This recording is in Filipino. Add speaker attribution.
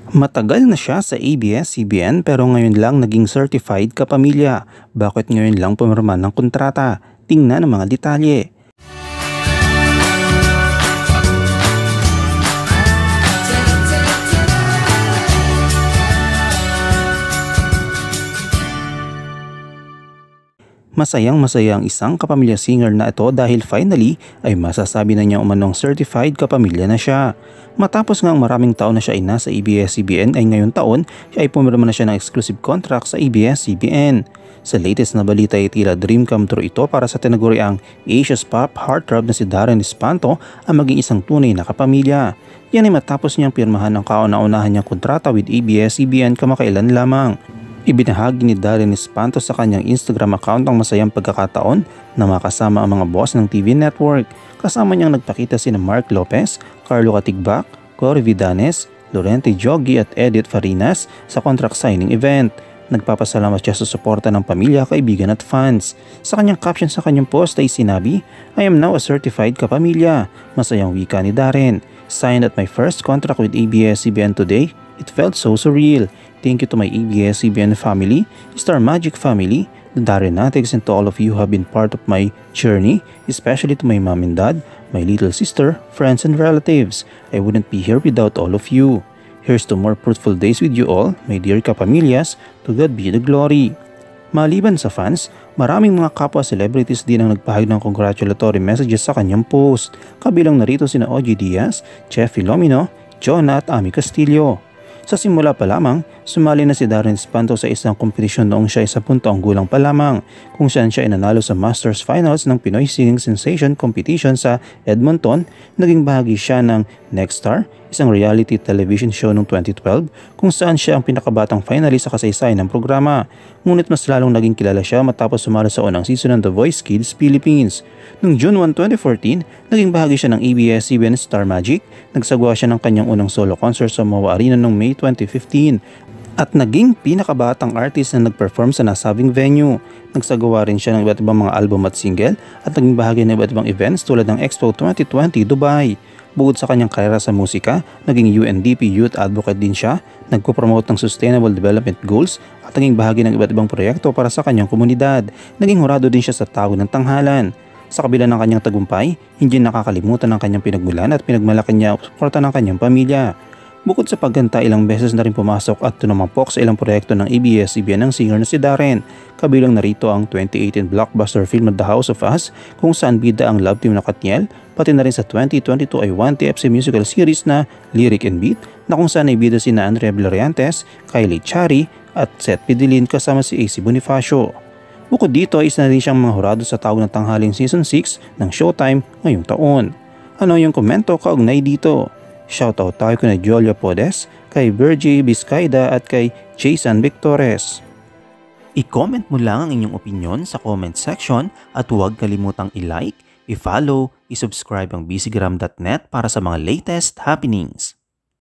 Speaker 1: Matagal na siya sa ABS-CBN pero ngayon lang naging certified kapamilya. Bakit ngayon lang pumirma ng kontrata? Tingnan ang mga detalye. Masayang-masaya ang isang kapamilya singer na ito dahil finally ay masasabi na niya umanong certified kapamilya na siya. Matapos ngang maraming taon na siya ay nasa ABS-CBN ay ngayon taon siya ay pumirma na siya ng exclusive contract sa ABS-CBN. Sa latest na balita ay tila dream come true ito para sa tinaguriang Asia's pop heartthrob na si Darren Espanto ang maging isang tunay na kapamilya. Yan ay matapos niyang pirmahan ang kauna-unahan niyang kontrata with ABS-CBN kamakailan lamang. Ibinahagi ni Darren Espanto sa kanyang Instagram account ang masayang pagkakataon na makasama ang mga boss ng TV network. Kasama niyang nagpakita sina Mark Lopez, Carlo Katigbak, Cory Vidanes, Lorente Jogi at Edith Farinas sa contract signing event. Nagpapasalamat siya sa suporta ng pamilya, kaibigan at fans. Sa kanyang caption sa kanyang post ay sinabi, "I am now a certified kapamilya." Masayang wika ni Darren. "Signed at my first contract with ABS-CBN today. It felt so surreal. Thank you to my ABS-CBN family, Star Magic family, the Darrenatics, and to all of you who have been part of my journey, especially to my mom and dad, my little sister, friends and relatives. I wouldn't be here without all of you. Here's to more fruitful days with you all, my dear kapamilyas. To God be the glory." Maliban sa fans, maraming mga kapwa celebrities din ang nagpahayag ng congratulatory messages sa kanyang post. Kabilang narito sina OG Diaz, Chef Filomeno, Jonah at Ami Castillo. Sa simula pa lamang, sumali na si Darren Espanto sa isang kompetisyon noong siya ay 10 taong gulang pa lamang, kung saan siya ay nanalo sa Masters Finals ng Pinoy Singing Sensation Competition sa Edmonton. Naging bahagi siya ng Next Star, isang reality television show noong 2012 kung saan siya ang pinakabatang finalist sa kasaysayan ng programa. Ngunit mas lalong naging kilala siya matapos sumali sa unang season ng The Voice Kids Philippines. Noong June 1, 2014, naging bahagi siya ng ABS-CBN Star Magic. Nagsagawa siya ng kanyang unang solo concert sa MOA Arena noong May 2015 at naging pinakabatang artist na nag-perform sa nasabing venue. Nagsagawa rin siya ng iba't ibang mga album at single at naging bahagi ng iba't ibang events tulad ng Expo 2020 Dubai. Bukod sa kanyang karera sa musika, naging UNDP Youth Advocate din siya, nagpo-promote ng Sustainable Development Goals at naging bahagi ng iba't ibang proyekto para sa kanyang komunidad. Naging hurado din siya sa Tawag ng Tanghalan. Sa kabila ng kanyang tagumpay, hindi nakakalimutan ang kanyang pinagmulan at pinagmalaki niya ang suporta ng kanyang pamilya. Bukod sa pagganta, ilang beses na rin pumasok at tumampok sa ilang proyekto ng ABS-CBN ng singer na si Darren. Kabilang narito ang 2018 blockbuster film The House of Us kung saan bida ang love team na Katniel, pati na rin sa 2022 ay 1TFC musical series na Lyric and Beat na kung saan ay bida sina Andrea Villarreantes, Kylie Chari at Seth Pidilin kasama si AC Bonifacio. Bukod dito ay isa na rin siyang mga hurado sa Tawag ng Tanghaling Season 6 ng Showtime ngayong taon. Ano yung komento kaugnay dito? Shoutout tayo kay Julia Podes, kay Virgie Biscaida at kay Jason Victores. I-comment mo lang ang inyong opinion sa comment section at huwag kalimutang i-like, i-follow, i-subscribe ang bcgram.net para sa mga latest happenings.